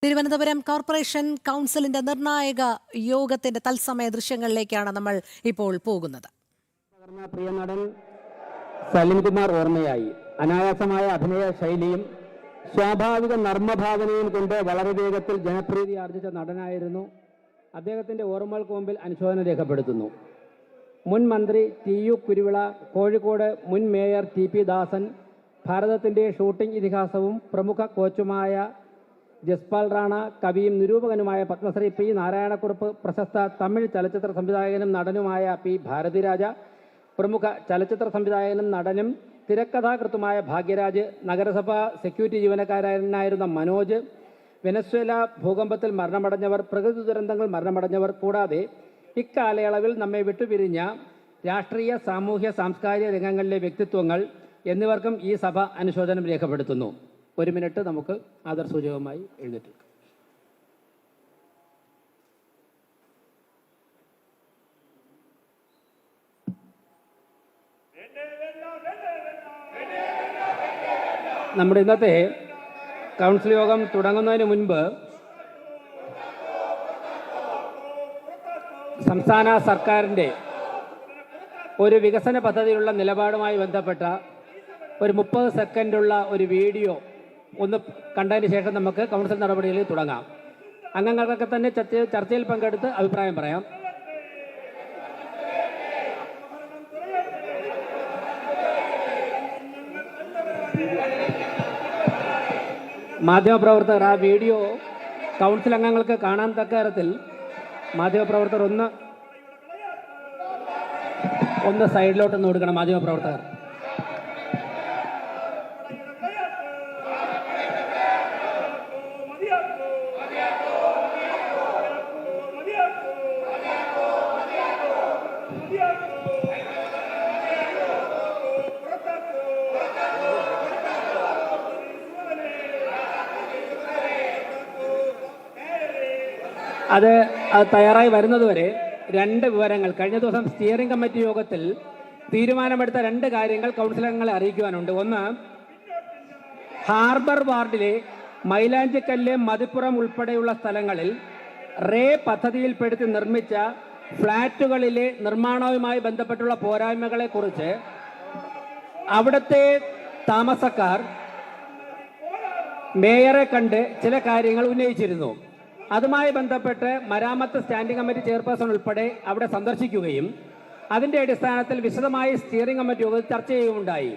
Thiruvananthapuram corporation കൗൺസിലിന്റെ നിർണായക യോഗത്തിന്റെ തത്സമയ ദൃശ്യങ്ങളിലേക്കാണ് നമ്മൾ ഇപ്പോൾ പോകുന്നത്. പ്രിയ നടൻ സലിംകുമാർ ഓർമ്മയായി. അനായാസമായ അഭിനയ ശൈലിയും സ്വാഭാവിക നർമ്മഭാവനയും കൊണ്ട് വളരെ വേഗത്തിൽ ജനപ്രീതി ആർജിച്ച നടനായിരുന്നു. അദ്ദേഹത്തിന്റെ ഓർമ്മകൾക്ക് മുമ്പിൽ അനുശോചനം രേഖപ്പെടുത്തുന്നു. മുൻ മന്ത്രി ടി.യു. കുരുവിള, കോഴിക്കോട് മുൻ മേയർ ടി.പി. ദാസൻ, ഭാരതത്തിന്റെ ഷൂട്ടിംഗ് ഇതിഹാസവും പ്രമുഖ കോച്ചുമായ ജസ്പാൽ റാണ, കവിയും നിരൂപകനുമായ പത്മശ്രീ പി. നാരായണക്കുറുപ്പ്, പ്രശസ്ത തമിഴ് ചലച്ചിത്ര സംവിധായകനും നടനുമായ പി. ഭാരതിരാജ, പ്രമുഖ ചലച്ചിത്ര സംവിധായകനും നടനും തിരക്കഥാകൃത്തുമായ ഭാഗ്യരാജ്, നഗരസഭ സെക്യൂരിറ്റി ജീവനക്കാരനായിരുന്ന മനോജ്, വെനസ്വേല ഭൂകമ്പത്തിൽ മരണമടഞ്ഞവർ, പ്രകൃതി ദുരന്തങ്ങൾ മരണമടഞ്ഞവർ, കൂടാതെ ഇക്കാലയളവിൽ നമ്മെ വിട്ടുപിരിഞ്ഞ രാഷ്ട്രീയ, സാമൂഹ്യ, സാംസ്കാരിക രംഗങ്ങളിലെ വ്യക്തിത്വങ്ങൾ എന്നിവർക്കും ഈ സഭ അനുശോചനം രേഖപ്പെടുത്തുന്നു. ഒരു മിനിറ്റ് നമുക്ക് ആദരസൂചകമായി എഴുന്നേറ്റ്. നമ്മുടെ ഇന്നത്തെ കൗൺസിൽ യോഗം തുടങ്ങുന്നതിന് മുൻപ് സംസ്ഥാന സർക്കാരിൻ്റെ ഒരു വികസന പദ്ധതിയിലുള്ള നിലപാടുമായി ബന്ധപ്പെട്ട ഒരു 30 സെക്കൻഡുള്ള ഒരു വീഡിയോ ഒന്ന് കണ്ടതിന് ശേഷം നമുക്ക് കൗൺസിൽ നടപടികളിൽ തുടങ്ങാം. അംഗങ്ങൾക്കൊക്കെ തന്നെ ചർച്ചയിൽ പങ്കെടുത്ത് അഭിപ്രായം പറയാം. മാധ്യമപ്രവർത്തകർ ആ വീഡിയോ കൗൺസിൽ അംഗങ്ങൾക്ക് കാണാൻ തക്ക തരത്തിൽ മാധ്യമപ്രവർത്തകർ ഒന്ന് സൈഡിലോട്ടൊന്ന് കൊടുക്കണം. മാധ്യമപ്രവർത്തകർ അത് തയ്യാറായി വരുന്നതുവരെ 2 വിവരങ്ങൾ. കഴിഞ്ഞ ദിവസം സ്റ്റിയറിംഗ് കമ്മിറ്റി യോഗത്തിൽ തീരുമാനമെടുത്ത 2 കാര്യങ്ങൾ കൗൺസിൽ അംഗങ്ങളെ അറിയിക്കുവാനുണ്ട്. ഒന്ന്, ഹാർബർ വാർഡിലെ മൈലാഞ്ചിക്കല്ല്, മതിപ്പുറം ഉൾപ്പെടെയുള്ള സ്ഥലങ്ങളിൽ റേ പദ്ധതിയിൽപ്പെടുത്തി നിർമ്മിച്ച ഫ്ളാറ്റുകളിലെ നിർമ്മാണവുമായി ബന്ധപ്പെട്ടുള്ള പോരായ്മകളെക്കുറിച്ച് അവിടുത്തെ താമസക്കാർ മേയറെ കണ്ട് ചില കാര്യങ്ങൾ ഉന്നയിച്ചിരുന്നു. അതുമായി ബന്ധപ്പെട്ട് മരാമത്ത് സ്റ്റാൻഡിംഗ് കമ്മിറ്റി ചെയർപേഴ്സൺ ഉൾപ്പെടെ അവിടെ സന്ദർശിക്കുകയും അതിന്റെ അടിസ്ഥാനത്തിൽ വിശദമായി സ്റ്റിയറിംഗ് കമ്മിറ്റി യോഗത്തിൽ ചർച്ച ചെയ്യുകയുണ്ടായി.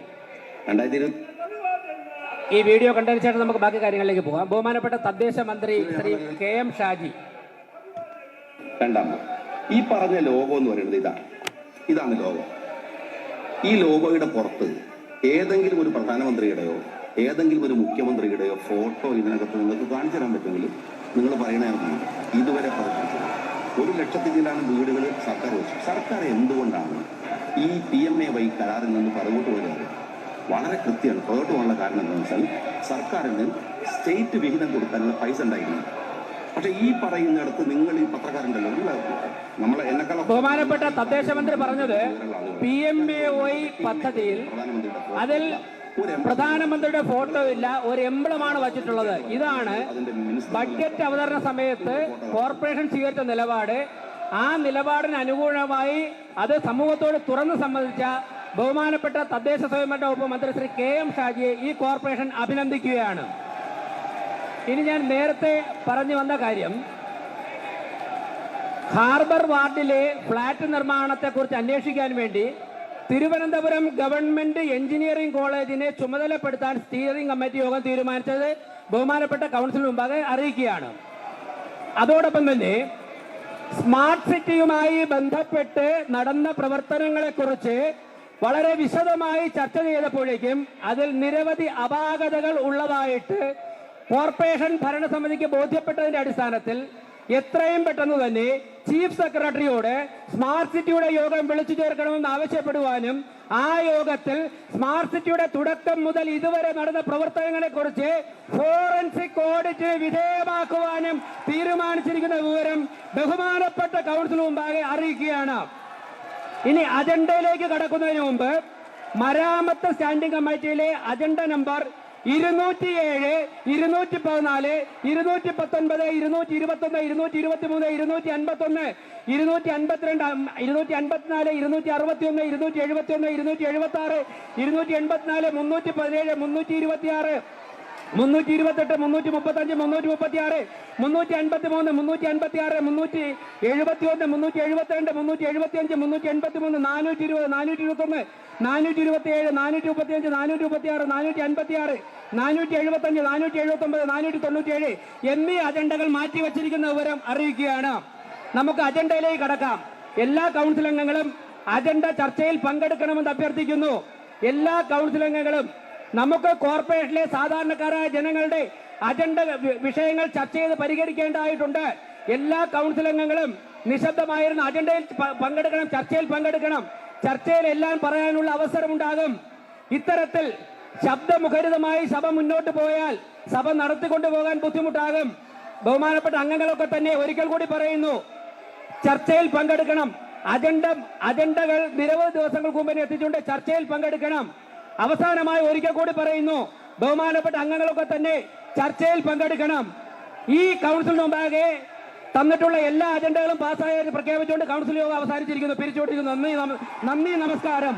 ഈ വീഡിയോ കണ്ടതിന് ശേഷം നമുക്ക് ബാക്കി കാര്യങ്ങളിലേക്ക് പോകാം. ബഹുമാനപ്പെട്ട തദ്ദേശ മന്ത്രി ശ്രീ കെ.എം. ഷാജി. ഈ പറഞ്ഞ ലോഗോ എന്ന് പറയുന്നത് ഇതാണ് ലോഗോ. ഈ ലോഗോയുടെ പുറത്ത് ഏതെങ്കിലും ഒരു പ്രധാനമന്ത്രിയുടെയോ ഏതെങ്കിലും ഒരു മുഖ്യമന്ത്രിയുടെയോ ഫോട്ടോ ഇതിനകത്ത് നിങ്ങൾക്ക് കാണിച്ചു തരാൻ പറ്റുമെങ്കിൽ നിങ്ങൾ പറയണമായിരുന്നു. ഇതുവരെ പറഞ്ഞിട്ട് 1 ലക്ഷത്തിലാണ് വീടുകൾ സർക്കാർ വെച്ചു. സർക്കാർ എന്തുകൊണ്ടാണ് ഈ PMAY കരാറിൽ നിന്ന് പുറകോട്ട് പോയത്? വളരെ കൃത്യമാണ്. പുറകോട്ട് പോകാനുള്ള കാരണം എന്താണെന്ന് വെച്ചാൽ സർക്കാരിന് സ്റ്റേറ്റ് വിഹിതം കൊടുക്കാനുള്ള പൈസ ഉണ്ടായിരുന്നു. പക്ഷെ ഈ പറയുന്നിടത്ത് നിങ്ങൾ ഈ പത്രക്കാരുണ്ടല്ലോ, നമ്മളെ എന്നെക്കാളും ബഹുമാനപ്പെട്ട തദ്ദേശ മന്ത്രി പറഞ്ഞത് PMAY പദ്ധതിയിൽ അതിൽ പ്രധാനമന്ത്രിയുടെ ഫോട്ടോ ഇല്ല, ഒരു എംബ്ലമാണ് വച്ചിട്ടുള്ളത്. ഇതാണ് ബഡ്ജറ്റ് അവതരണ സമയത്ത് കോർപ്പറേഷൻ സ്വീകരിച്ച നിലപാട്. ആ നിലപാടിന് അനുകൂലമായി അത് സമൂഹത്തോട് തുറന്നു സംബന്ധിച്ച ബഹുമാനപ്പെട്ട തദ്ദേശ സ്വയംഭരണ വകുപ്പ് മന്ത്രി ശ്രീ കെ.എം. ഷാജിയെ ഈ കോർപ്പറേഷൻ അഭിനന്ദിക്കുകയാണ്. ഇനി ഞാൻ നേരത്തെ പറഞ്ഞു വന്ന കാര്യം, ഹാർബർ വാർഡിലെ ഫ്ളാറ്റ് നിർമ്മാണത്തെക്കുറിച്ച് അന്വേഷിക്കാൻ വേണ്ടി തിരുവനന്തപുരം ഗവൺമെന്റ് എഞ്ചിനീയറിംഗ് കോളേജിനെ ചുമതലപ്പെടുത്താൻ സ്റ്റിയറിംഗ് കമ്മിറ്റി യോഗം തീരുമാനിച്ചത് ബഹുമാനപ്പെട്ട കൗൺസിലിന് മുമ്പാകെ അറിയിക്കുകയാണ്. അതോടൊപ്പം തന്നെ സ്മാർട്ട് സിറ്റിയുമായി ബന്ധപ്പെട്ട് നടന്ന പ്രവർത്തനങ്ങളെക്കുറിച്ച് വളരെ വിശദമായി ചർച്ച ചെയ്തപ്പോഴേക്കും അതിൽ നിരവധി അപാകതകൾ ഉള്ളതായിട്ട് കോർപ്പറേഷൻ ഭരണസമിതിക്ക് ബോധ്യപ്പെട്ടതിന്റെ അടിസ്ഥാനത്തിൽ എത്രയും പെട്ടെന്ന് തന്നെ ചീഫ് സെക്രട്ടറിയോട് സ്മാർട്ട് സിറ്റിയുടെ യോഗം വിളിച്ചു ചേർക്കണമെന്ന് ആവശ്യപ്പെടുവാനും ആ യോഗത്തിൽ സ്മാർട്ട് സിറ്റിയുടെ തുടക്കം മുതൽ ഇതുവരെ നടന്ന പ്രവർത്തനങ്ങളെക്കുറിച്ച് ഫോറൻസിക് ഓഡിറ്റിന് വിധേയമാക്കുവാനും തീരുമാനിച്ചിരിക്കുന്ന വിവരം ബഹുമാനപ്പെട്ട കൗൺസിൽ മുമ്പാകെ അറിയിക്കുകയാണ്. ഇനി അജണ്ടയിലേക്ക് കടക്കുന്നതിന് മുമ്പ് മരാമത്ത് സ്റ്റാൻഡിംഗ് കമ്മിറ്റിയിലെ അജണ്ട നമ്പർ 207, 214, 219, 221, 223, 251, 252, 254, 261, 271, 276, 284, 317, 326, 328, 335, 336, 353, 356, 371, 372, 375, 383, 420, 421, 427, 435, 436, 456, 475, 479, 497 എന്നീ അജണ്ടകൾ മാറ്റിവെച്ചിരിക്കുന്ന വിവരം അറിയിക്കുകയാണ്. നമുക്ക് അജണ്ടയിലേക്ക് കടക്കാം. എല്ലാ കൗൺസിൽ അംഗങ്ങളും അജണ്ട ചർച്ചയിൽ പങ്കെടുക്കണമെന്ന് അഭ്യർത്ഥിക്കുന്നു. എല്ലാ കൗൺസിൽ അംഗങ്ങളും നമുക്ക് കോർപ്പറേഷനിലെ സാധാരണക്കാരായ ജനങ്ങളുടെ അജണ്ട വിഷയങ്ങൾ ചർച്ച ചെയ്ത് പരിഹരിക്കേണ്ടതായിട്ടുണ്ട്. എല്ലാ കൗൺസിൽ അംഗങ്ങളും നിശബ്ദമായിരുന്ന അജണ്ടയിൽ പങ്കെടുക്കണം, ചർച്ചയിൽ പങ്കെടുക്കണം. ചർച്ചയിൽ എല്ലാം പറയാനുള്ള അവസരമുണ്ടാകും. ഇത്തരത്തിൽ ശബ്ദമുഖരിതമായി സഭ മുന്നോട്ട് പോയാൽ സഭ നടത്തിക്കൊണ്ടുപോകാൻ ബുദ്ധിമുട്ടാകും. ബഹുമാനപ്പെട്ട അംഗങ്ങളൊക്കെ തന്നെ ഒരിക്കൽ കൂടി പറയുന്നു, ചർച്ചയിൽ പങ്കെടുക്കണം. അജണ്ടകൾ നിരവധി ദിവസങ്ങൾക്ക് മുമ്പ് എത്തിച്ചുകൊണ്ട് ചർച്ചയിൽ പങ്കെടുക്കണം. അവസാനമായി ഒരിക്കൽ കൂടി പറയുന്നു, ബഹുമാനപ്പെട്ട അംഗങ്ങളൊക്കെ തന്നെ ചർച്ചയിൽ പങ്കെടുക്കണം. ഈ കൗൺസിലിന് മുമ്പാകെ തന്നിട്ടുള്ള എല്ലാ അജണ്ടകളും പാസ്സായ പ്രഖ്യാപിച്ചുകൊണ്ട് കൗൺസിൽ യോഗം അവസാനിച്ചിരിക്കുന്നു, പിരിച്ചുകൊണ്ടിരിക്കുന്നു. നന്ദി, നമസ്കാരം.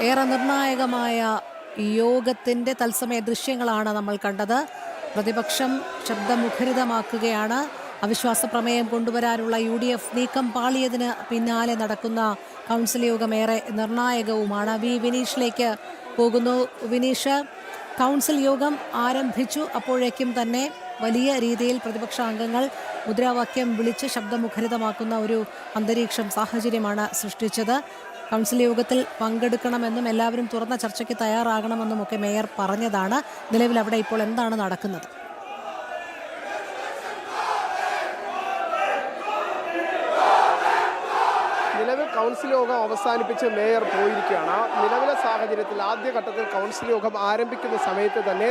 ഏറെ നിർണായകമായ യോഗത്തിന്റെ തത്സമയ ദൃശ്യങ്ങളാണ് നമ്മൾ കണ്ടത്. പ്രതിപക്ഷം ശബ്ദമുഖരിതമാക്കുകയാണ്. അവിശ്വാസ പ്രമേയം കൊണ്ടുവരാനുള്ള UDF നീക്കം പാളിയതിന് പിന്നാലെ നടക്കുന്ന കൗൺസിൽ യോഗം ഏറെ നിർണായകവുമാണ്. വിനീഷിലേക്ക് പോകുന്നു. വിനീഷ്, കൗൺസിൽ യോഗം ആരംഭിച്ചു. അപ്പോഴേക്കും തന്നെ വലിയ രീതിയിൽ പ്രതിപക്ഷ അംഗങ്ങൾ മുദ്രാവാക്യം വിളിച്ച് ശബ്ദമുഖരിതമാക്കുന്ന ഒരു അന്തരീക്ഷം, സാഹചര്യമാണ് സൃഷ്ടിച്ചത്. കൗൺസിൽ യോഗത്തിൽ പങ്കെടുക്കണമെന്നും എല്ലാവരും തുറന്ന ചർച്ചയ്ക്ക് തയ്യാറാകണമെന്നും ഒക്കെ മേയർ പറഞ്ഞതാണ്. നിലവിൽ അവിടെ ഇപ്പോൾ എന്താണ് നടക്കുന്നത്? നിലവിൽ കൗൺസിൽ യോഗം അവസാനിപ്പിച്ച് മേയർ പോയിരിക്കുകയാണ്. നിലവിലെ സാഹചര്യത്തിൽ ആദ്യഘട്ടത്തിൽ കൗൺസിൽ യോഗം ആരംഭിക്കുന്ന സമയത്ത് തന്നെ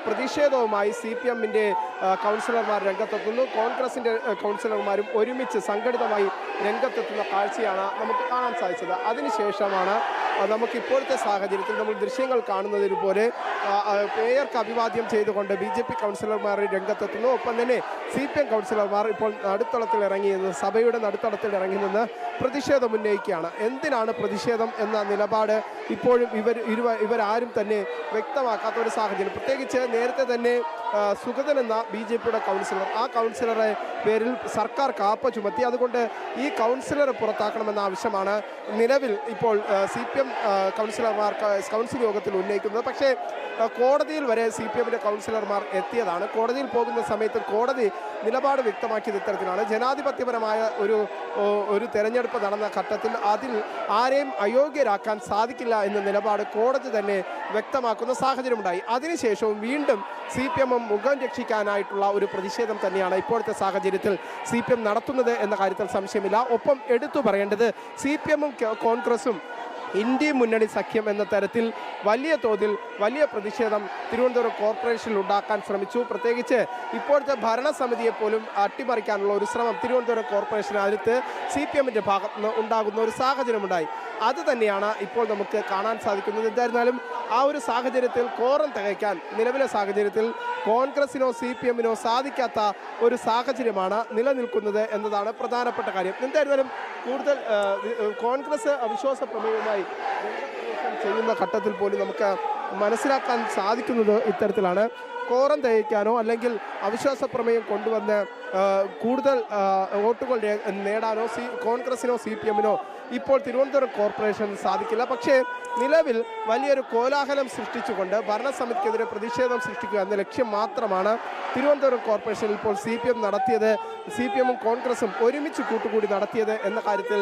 പ്രതിഷേധവുമായി CPM-ന്റെ കൗൺസിലർമാർ രംഗത്തെത്തുന്നു. കോൺഗ്രസിൻ്റെ കൗൺസിലർമാരും ഒരുമിച്ച് സംഘടിതമായി രംഗത്തെത്തുന്ന കാഴ്ചയാണ് നമുക്ക് കാണാൻ സാധിച്ചത്. അതിനുശേഷമാണ് നമുക്ക് ഇപ്പോഴത്തെ സാഹചര്യത്തിൽ നമ്മൾ ദൃശ്യങ്ങൾ കാണുന്നതിന് പോലെ മേയർക്ക് അഭിവാദ്യം ചെയ്തുകൊണ്ട് BJP കൗൺസിലർമാർ രംഗത്തെത്തുന്നു. ഒപ്പം തന്നെ CPM കൗൺസിലർമാർ ഇപ്പോൾ നടുത്തളത്തിൽ ഇറങ്ങി നിന്ന്, സഭയുടെ നടുത്തളത്തിൽ ഇറങ്ങി നിന്ന് പ്രതിഷേധം ഉന്നയിക്കുകയാണ്. എന്തിനാണ് പ്രതിഷേധം എന്ന നിലപാട് ഇപ്പോഴും ഇവരാരും തന്നെ വ്യക്തമാക്കാത്ത ഒരു സാഹചര്യം. പ്രത്യേകിച്ച് നേരത്തെ തന്നെ സുഗതൻ എന്ന BJP-യുടെ കൗൺസിലർ, ആ കൗൺസിലറെ പേരിൽ സർക്കാർ കാപ്പ ചുമത്തി. അതുകൊണ്ട് ഈ കൗൺസിലറെ പുറത്താക്കണമെന്ന ആവശ്യമാണ് നിലവിൽ ഇപ്പോൾ CPM ആവശ്യം കൗൺസിൽ യോഗത്തിൽ ഉന്നയിക്കുന്നത്. പക്ഷേ കോടതിയിൽ വരെ CPM-ന്റെ കൗൺസിലർമാർ എത്തിയതാണ്. കോടതിയിൽ പോകുന്ന സമയത്ത് കോടതി നിലപാട് വ്യക്തമാക്കിയത് ഇത്തരത്തിലാണ്. ജനാധിപത്യപരമായ ഒരു തെരഞ്ഞെടുപ്പ് നടന്ന ഘട്ടത്തിൽ അതിൽ ആരെയും അയോഗ്യരാക്കാൻ സാധിക്കില്ല എന്ന നിലപാട് കോടതി തന്നെ വ്യക്തമാക്കുന്ന സാഹചര്യമുണ്ടായി. അതിനുശേഷവും വീണ്ടും CPM മുഖം രക്ഷിക്കാനായിട്ടുള്ള ഒരു പ്രതിഷേധം തന്നെയാണ് ഇപ്പോഴത്തെ സാഹചര്യത്തിൽ CPM നടത്തുന്നത് എന്ന കാര്യത്തിൽ സംശയമില്ല. ഒപ്പം എടുത്തു പറയേണ്ടത് CPM-ഉം കോൺഗ്രസും ഇന്ത്യ മുന്നണി സഖ്യം എന്ന തരത്തിൽ വലിയ തോതിൽ വലിയ പ്രതിഷേധം തിരുവനന്തപുരം കോർപ്പറേഷനിൽ ഉണ്ടാക്കാൻ ശ്രമിച്ചു. പ്രത്യേകിച്ച് ഇപ്പോഴത്തെ ഭരണസമിതിയെ പോലും അട്ടിമറിക്കാനുള്ള ഒരു ശ്രമം തിരുവനന്തപുരം കോർപ്പറേഷനകത്ത് CPM-ന്റെ ഭാഗത്ത് നിന്ന് ഉണ്ടാകുന്ന ഒരു സാഹചര്യമുണ്ടായി. അത് തന്നെയാണ് ഇപ്പോൾ നമുക്ക് കാണാൻ സാധിക്കുന്നത്. എന്തായിരുന്നാലും ആ ഒരു സാഹചര്യത്തിൽ കോറം തികയ്ക്കാൻ നിലവിലെ സാഹചര്യത്തിൽ കോൺഗ്രസിനോ CPM-നോ സാധിക്കാത്ത ഒരു സാഹചര്യമാണ് നിലനിൽക്കുന്നത് എന്നതാണ് പ്രധാനപ്പെട്ട കാര്യം. എന്തായിരുന്നാലും കൂടുതൽ കോൺഗ്രസ് അവിശ്വാസ പ്രമേയവുമായി ചെയ്യുന്ന ഘട്ടത്തിൽ പോലും നമുക്ക് മനസ്സിലാക്കാൻ സാധിക്കുന്നത് ഇത്തരത്തിലാണ്. കോറം തികയ്ക്കാനോ അല്ലെങ്കിൽ അവിശ്വാസ പ്രമേയം കൊണ്ടുവന്ന് കൂടുതൽ വോട്ടുകൾ നേടാനോ കോൺഗ്രസിനോ CPM-നോ ഇപ്പോൾ തിരുവനന്തപുരം കോർപ്പറേഷൻ സാധിക്കില്ല. പക്ഷേ നിലവിൽ വലിയൊരു കോലാഹലം സൃഷ്ടിച്ചുകൊണ്ട് ഭരണസമിതിക്കെതിരെ പ്രതിഷേധം സൃഷ്ടിക്കുക എന്ന ലക്ഷ്യം മാത്രമാണ് തിരുവനന്തപുരം കോർപ്പറേഷനിൽ ഇപ്പോൾ CPM നടത്തിയത്. CPM-ഉം കോൺഗ്രസും ഒരുമിച്ച് കൂട്ടുകൂടി നടത്തിയത് എന്ന കാര്യത്തിൽ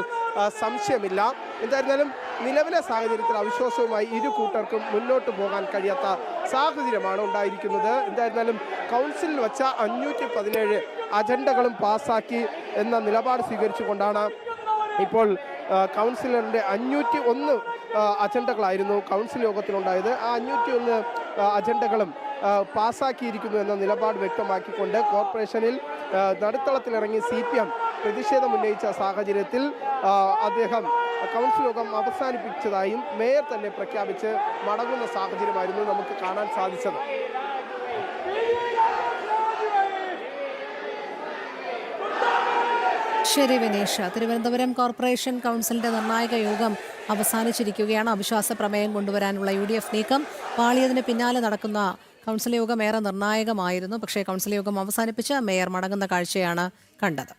സംശയമില്ല. എന്തായിരുന്നാലും നിലവിലെ സാഹചര്യത്തിൽ അവിശ്വാസവുമായി ഇരു കൂട്ടർക്കും മുന്നോട്ട് പോകാൻ കഴിയാത്ത സാഹചര്യമാണ് ഉണ്ടായിരിക്കുന്നത്. എന്തായിരുന്നാലും കൗൺസിലിൽ വച്ച 517 അജണ്ടകളും പാസ്സാക്കി എന്ന നിലപാട് സ്വീകരിച്ചുകൊണ്ടാണ് ഇപ്പോൾ കൗൺസിലറിൻ്റെ 501 അജണ്ടകളായിരുന്നു കൗൺസിൽ യോഗത്തിലുണ്ടായത്. ആ 501 അജണ്ടകളും പാസ്സാക്കിയിരിക്കുന്നു എന്ന നിലപാട് വ്യക്തമാക്കിക്കൊണ്ട് കോർപ്പറേഷനിൽ നടുത്തളത്തിലിറങ്ങി CPM പ്രതിഷേധം ഉന്നയിച്ച സാഹചര്യത്തിൽ അദ്ദേഹം കൗൺസിൽ യോഗം അവസാനിപ്പിച്ചതായും മേയർ തന്നെ പ്രഖ്യാപിച്ച് മടങ്ങുന്ന സാഹചര്യമായിരുന്നു നമുക്ക് കാണാൻ സാധിച്ചത്. ശരി വിനീഷ്, തിരുവനന്തപുരം കോർപ്പറേഷൻ കൗൺസിലിന്റെ നിർണായക യോഗം അവസാനിച്ചിരിക്കുകയാണ്. അവിശ്വാസ പ്രമേയം കൊണ്ടുവരാനുള്ള UDF നീക്കം പാളിയതിന് പിന്നാലെ നടക്കുന്ന കൗൺസിൽ യോഗം ഏറെ നിർണായകമായിരുന്നു. പക്ഷേ കൗൺസിൽ യോഗം അവസാനിപ്പിച്ച് മേയർ മടങ്ങുന്ന കാഴ്ചയാണ് കണ്ടത്.